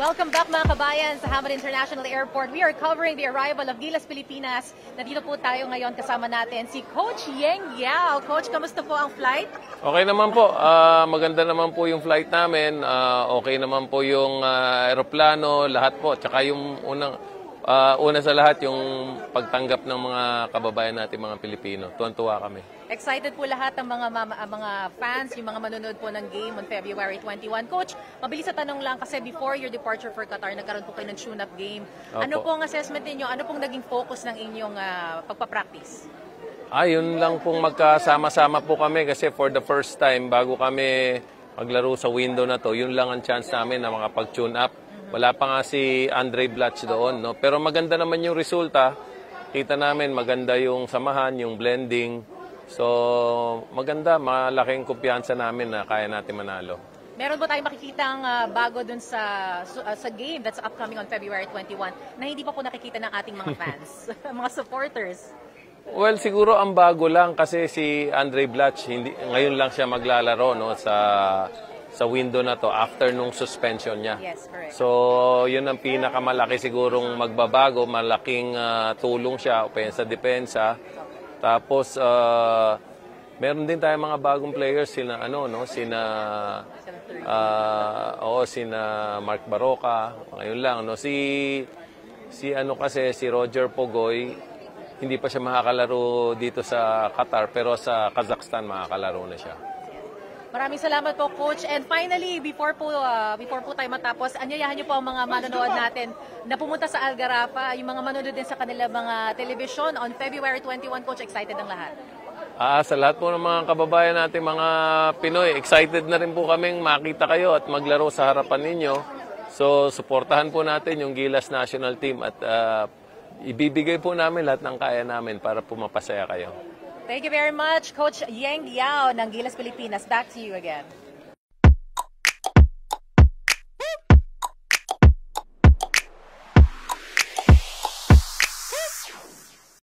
Welcome back mga kabayan sa Hamad International Airport. We are covering the arrival of Gilas Pilipinas. Nandito po tayo ngayon, kasama natin si Coach Yeng Yao. Coach, kamusta po ang flight? Okay naman po. Maganda naman po yung flight namin. Okay naman po yung aeroplano, lahat po. Tsaka yung una sa lahat, yung pagtanggap ng mga kababayan natin, mga Pilipino. Tuwan-tuwa kami. Excited po lahat ng mga fans, yung mga manonood po ng game on February 21. Coach, mabilis sa tanong lang kasi before your departure for Qatar, nagkaroon po kayo ng tune-up game. Opo. Ano po ang assessment ninyo? Ano pong naging focus ng inyong pagpapractice? Yun lang pong magkasama-sama po kami kasi for the first time, bago kami maglaro sa window na to, yun lang ang chance namin na makapag-tune up. Wala pa nga si Andre Blatch doon, no? Pero maganda naman yung resulta. Kita namin maganda yung samahan, yung blending. So, maganda, malaking kumpiyansa namin na kaya natin manalo. Meron po tayong makikitang bago dun sa game that's upcoming on February 21 na hindi pa po nakikita ng ating mga fans, mga supporters. Well, siguro ang bago lang kasi si Andre Blatch, ngayon lang siya maglalaro, no, sa window na to after nung suspension niya. Yes, correct. So, yun ang pinakamalaki sigurong magbabago, malaking tulong siya sa depensa. Tapos meron din tayong mga bagong players sina sina Mark Baroka, ngayon lang si Roger Pogoy, hindi pa siya makakalaro dito sa Qatar pero sa Kazakhstan makakalaro na siya. Maraming salamat po, Coach. And finally, before po tayo matapos, anyayahan niyo po ang mga manonood natin na pumunta sa Algarapa, yung mga manonood din sa kanila mga television on February 21. Coach, excited ang lahat. Sa lahat po ng mga kababayan natin, mga Pinoy, excited na rin po kaming makita kayo at maglaro sa harapan ninyo. So, suportahan po natin yung Gilas National Team at ibibigay po namin lahat ng kaya namin para po mapasaya kayo. Thank you very much, Coach Yeng Yao ng Gilas Pilipinas. Back to you again.